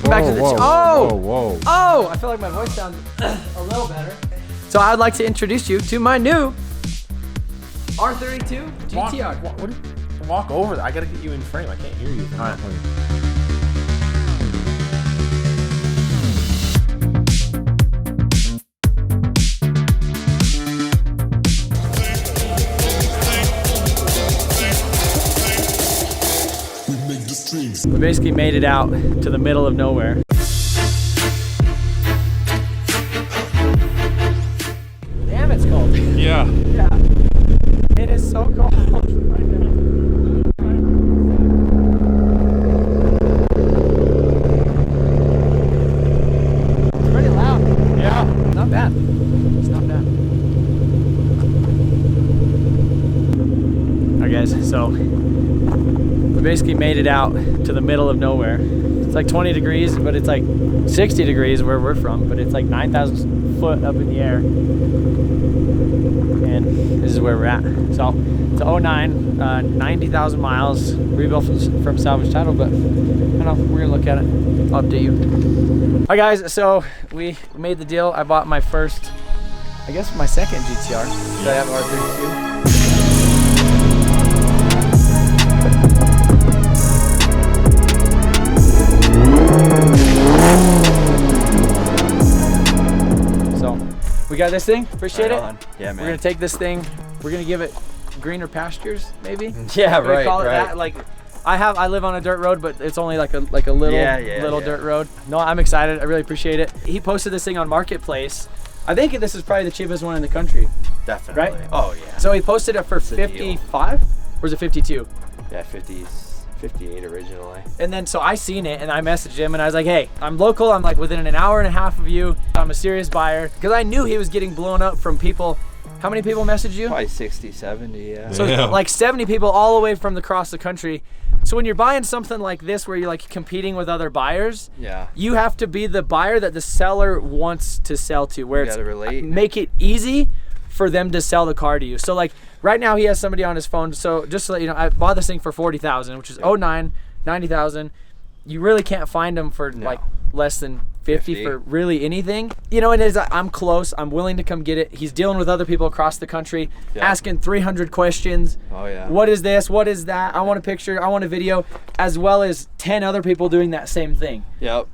welcome back to the Whoa. Oh, I feel like my voice sounds a little better. So I'd like to introduce you to my new R32 GTR. Walk over. I gotta get you in frame. I can't hear you. All right. We basically made it out to the middle of nowhere. Damn, it's cold. Yeah. Yeah. It is so cold right now. It's pretty loud. Yeah. Not bad. It's not bad. Alright guys, so we basically made it out to the middle of nowhere. It's like 20 degrees, but it's like 60 degrees where we're from, but it's like 9,000 foot up in the air. And this is where we're at. So it's a 09, 90,000 miles, rebuilt from salvage title, but I don't know, we're gonna look at it. I'll update you. Hi guys, so we made the deal. I bought my first, I guess my second GTR. So I have R32. We got this thing, appreciate it. Yeah, man. We're gonna take this thing, we're gonna give it greener pastures, maybe? Yeah, We're gonna call it that. Like, I live on a dirt road, but it's only like a little dirt road. No, I'm excited, I really appreciate it. He posted this thing on Marketplace. I think this is probably the cheapest one in the country. Definitely. Right? Oh, yeah. So he posted it for 55, or is it 52? Yeah, 58 originally. And then so I seen it and I messaged him and I was like, hey, I'm local, I'm like within an hour and a half of you, I'm a serious buyer. Because I knew he was getting blown up from people. How many people messaged you? Probably 60, 70, yeah. So like 70 people all the way from across the country. So when you're buying something like this where you're like competing with other buyers, yeah, you have to be the buyer that the seller wants to sell to, where you gotta relate. Make it easy for them to sell the car to you. So like right now he has somebody on his phone. So just to let you know, I bought this thing for 40,000, which is 09, 90,000. You really can't find them for like less than 50 for really anything. You know, it is, I'm close, I'm willing to come get it. He's dealing with other people across the country, asking 300 questions. Oh yeah. What is this? What is that? I want a picture, I want a video, as well as 10 other people doing that same thing. Yep,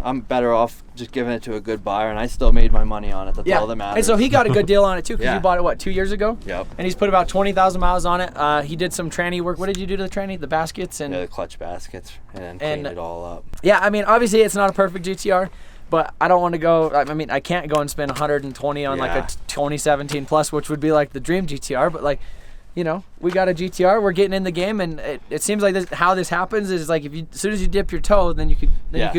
I'm better off just giving it to a good buyer, and I still made my money on it. That's all that matters. And so he got a good deal on it too, because you bought it, what, 2 years ago? Yep. And he's put about 20,000 miles on it. He did some tranny work. What did you do to the tranny? The baskets? And yeah, the clutch baskets, and then cleaned it all up. Yeah, I mean, obviously it's not a perfect GTR, but I don't want to go, I mean, I can't go and spend 120 on like a 2017 Plus, which would be like the dream GTR, but like, you know, we got a GTR, we're getting in the game, and it seems like how this happens is like as soon as you dip your toe, then you could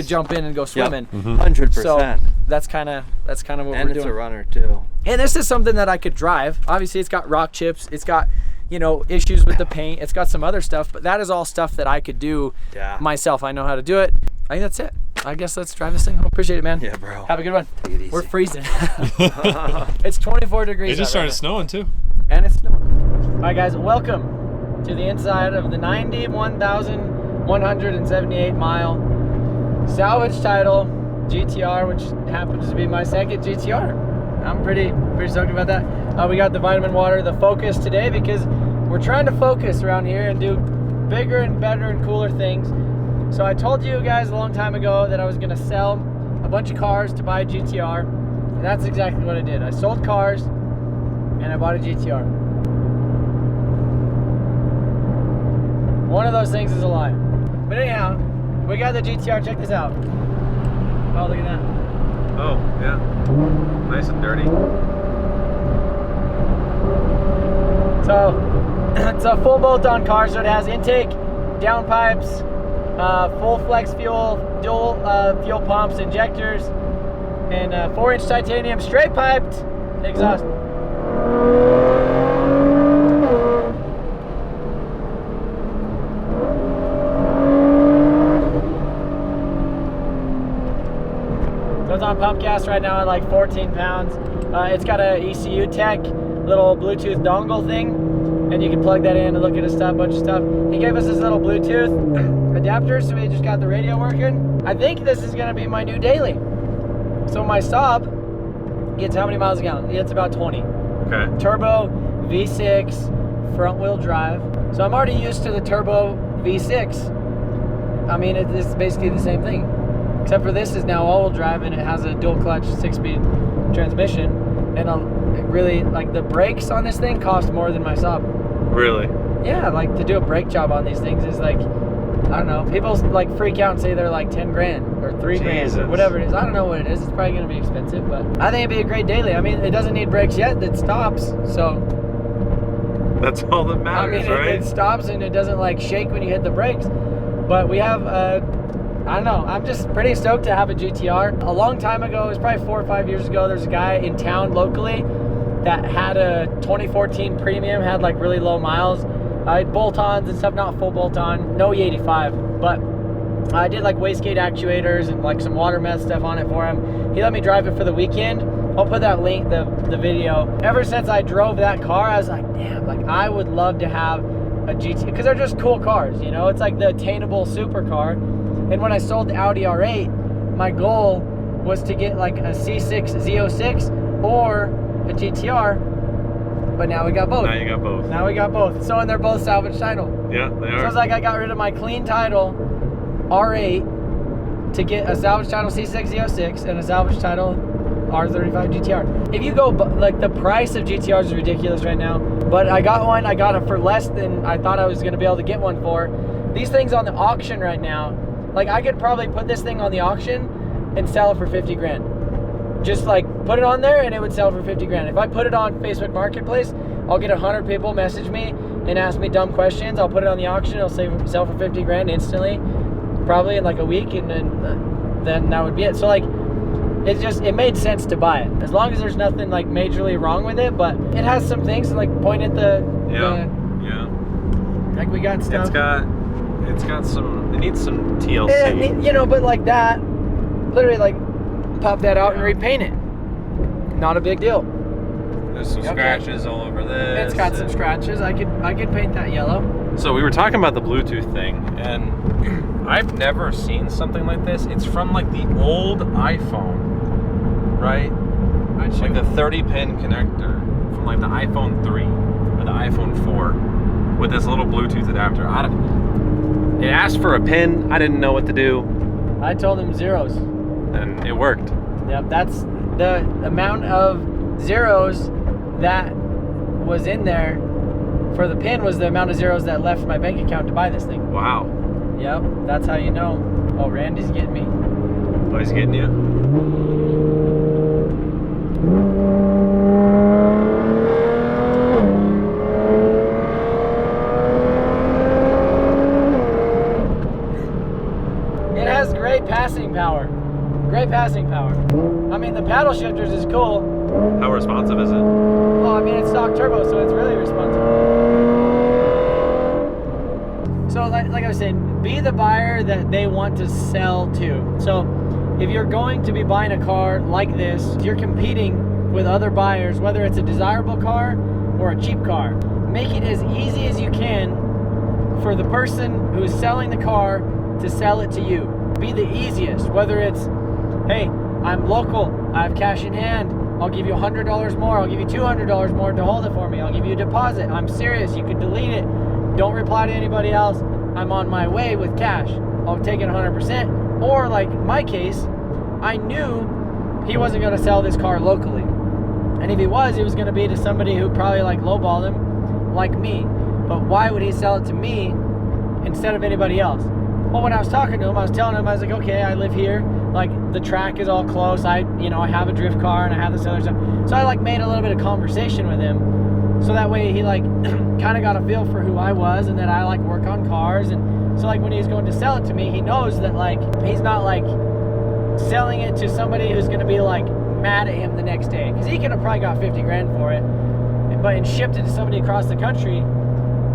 jump in and go swimming. 100%. So that's kind of what we're doing. And it's a runner too. And this is something that I could drive. Obviously it's got rock chips, it's got, you know, issues with the paint, it's got some other stuff, but that is all stuff that I could do myself. I know how to do it. I think that's it. I guess let's drive this thing home. Appreciate it, man. Yeah, bro. Have a good one. Take it easy. We're freezing. It's 24 degrees. It just started snowing too. And it's snowing. All right, guys, welcome to the inside of the 91,178 mile salvage title GTR, which happens to be my second GTR. I'm pretty stoked about that. We got the vitamin water, the Focus today, because we're trying to focus around here and do bigger and better and cooler things. So I told you guys a long time ago that I was gonna sell a bunch of cars to buy a GTR, and that's exactly what I did. I sold cars and I bought a GTR. One of those things is a lie. But anyhow, we got the GTR, check this out. Oh, look at that. Oh, yeah. Nice and dirty. So, it's a full bolt-on car, so it has intake, downpipes, full flex fuel, dual fuel pumps, injectors, and 4-inch titanium straight piped exhaust. So it's on pump gas right now at like 14 pounds. It's got a ECU tech, little Bluetooth dongle thing, and you can plug that in and look at a bunch of stuff. He gave us this little Bluetooth adapter, so we just got the radio working. I think this is gonna be my new daily. So my Saab gets how many miles a gallon? It's about 20. Okay. Turbo V6 front wheel drive. So I'm already used to the turbo V6. I mean, it's basically the same thing, except for this is now all-wheel drive and it has a dual clutch 6-speed transmission. And it really, like, the brakes on this thing cost more than my Saab. Really? Yeah, like to do a brake job on these things is like, I don't know. People like freak out and say they're like 10 grand or 3 grand or whatever it is. I don't know what it is. It's probably gonna be expensive, but I think it'd be a great daily. I mean, it doesn't need brakes yet. It stops, so. That's all that matters, I mean, right? it stops and it doesn't like shake when you hit the brakes. But we have, I don't know. I'm just pretty stoked to have a GTR. A long time ago, it was probably 4 or 5 years ago, there's a guy in town locally that had a 2014 Premium, had like really low miles. I had bolt-ons and stuff, not full bolt-on, no E85, but I did like wastegate actuators and like some water meth stuff on it for him. He let me drive it for the weekend. I'll put that link, the video. Ever since I drove that car, I was like, damn, like I would love to have a GT, because they're just cool cars, you know? It's like the attainable supercar. And when I sold the Audi R8, my goal was to get like a C6 Z06 or a GTR. But now we got both. Now you got both. Now we got both. So, and they're both salvage title. Yeah, they are. So it's like I got rid of my clean title R8 to get a salvage title C6 Z06 and a salvage title R35 GTR. If you go, like the price of GTRs is ridiculous right now. But I got one. I got it for less than I thought I was going to be able to get one for. These things on the auction right now, like I could probably put this thing on the auction and sell it for 50 grand. Just like put it on there and it would sell for 50 grand. If I put it on Facebook Marketplace, I'll get 100 people message me and ask me dumb questions. I'll put it on the auction. It'll sell for 50 grand instantly, probably in like a week, and then that would be it. So like, it made sense to buy it as long as there's nothing like majorly wrong with it. But it has some things like point at the like we got stuff. It's got some. It needs some TLC. You know, but like that, literally like pop that out and repaint it. Not a big deal. There's some scratches all over this. It's got some scratches. I could paint that yellow. So we were talking about the Bluetooth thing, and I've never seen something like this. It's from like the old iPhone, right? Like the 30-pin connector from like the iPhone 3 or the iPhone 4 with this little Bluetooth adapter. It asked for a pin. I didn't know what to do. I told him zeros. And it worked. Yep, that's the amount of zeros that was in there for the pin was the amount of zeros that left my bank account to buy this thing. Wow. Yep, that's how you know. Oh, Randy's getting me. Oh, he's getting you? It has great passing power. Great passing power. I mean, the paddle shifters is cool. How responsive is it? Well, I mean, it's stock turbo, so it's really responsive. So, like I was saying, be the buyer that they want to sell to. So, if you're going to be buying a car like this, you're competing with other buyers, whether it's a desirable car or a cheap car. Make it as easy as you can for the person who is selling the car to sell it to you. Be the easiest, whether it's, hey, I'm local, I have cash in hand, I'll give you $100 more, I'll give you $200 more to hold it for me, I'll give you a deposit, I'm serious, you can delete it, don't reply to anybody else, I'm on my way with cash, I'll take it 100%. Or like my case, I knew he wasn't going to sell this car locally, and if he was, it was going to be to somebody who probably like lowballed him, like me. But why would he sell it to me instead of anybody else? Well, when I was talking to him, I was telling him, I was like, okay, I live here, like the track is all close, I have a drift car and I have this other stuff. So I like made a little bit of conversation with him, so that way he like kind of got a feel for who I was and that I like work on cars. And so like when he's going to sell it to me, he knows that like he's not like selling it to somebody who's going to be like mad at him the next day, because he could have probably got 50 grand for it, but and shipped it to somebody across the country,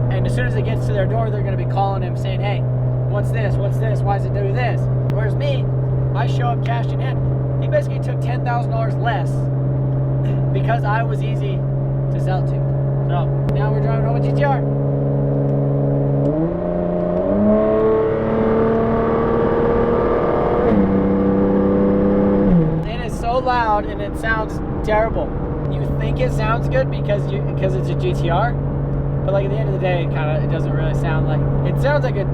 and as soon as it gets to their door, they're going to be calling him saying, hey, what's this, why does it do this? Whereas me, I show up cash in hand. He basically took $10,000 less because I was easy to sell to. So now we're driving home with GTR. loud and it sounds terrible. You think it sounds good because it's a GTR, but like at the end of the day, it doesn't really sound like. It sounds like a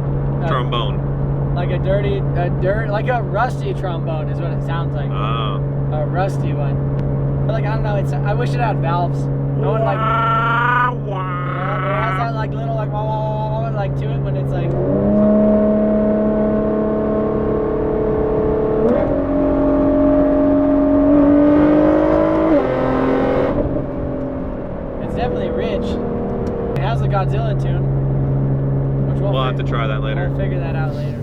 trombone, like like a rusty trombone is what it sounds like. Oh. A rusty one. But like I don't know. I wish it had valves. No one like. Yeah, it has that like little like wah, wah, wah, wah, like to it when it's like. Definitely rich. It has the Godzilla tune, which we'll have to try that later. We'll figure that out later.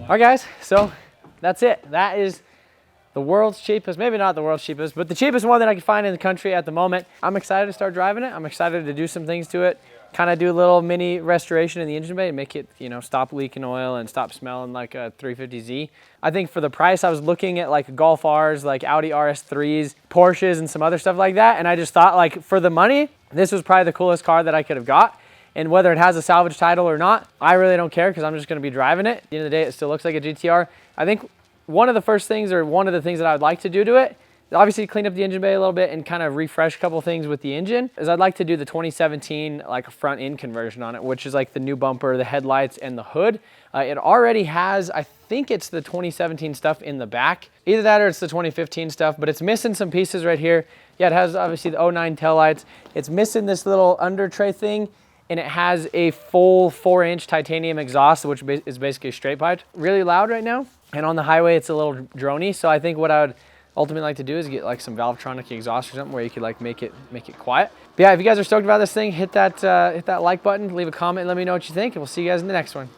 All right, guys. So that's it. That is the world's cheapest, maybe not the world's cheapest, but the cheapest one that I can find in the country at the moment. I'm excited to start driving it. I'm excited to do some things to it. Kind of do a little mini restoration in the engine bay and make it, you know, stop leaking oil and stop smelling like a 350Z. I think for the price, I was looking at like Golf Rs, like Audi RS3s, Porsches, and some other stuff like that. And I just thought, like, for the money, this was probably the coolest car that I could have got. And whether it has a salvage title or not, I really don't care because I'm just going to be driving it. At the end of the day, it still looks like a GTR. I think one of the first things, or one of the things that I would like to do to it, obviously clean up the engine bay a little bit and kind of refresh a couple things with the engine, is I'd like to do the 2017 like front end conversion on it, which is like the new bumper, the headlights, and the hood. It already has, I think it's the 2017 stuff in the back. Either that or it's the 2015 stuff, but it's missing some pieces right here. Yeah, it has obviously the 09 taillights. It's missing this little under tray thing, and it has a full 4-inch titanium exhaust, which is basically straight piped. Really loud right now, and on the highway it's a little droney, so I think what I would ultimately like to do is get like some Valvetronic exhaust or something where you could like make it quiet. But yeah, if you guys are stoked about this thing, hit that like button, leave a comment, let me know what you think, and we'll see you guys in the next one.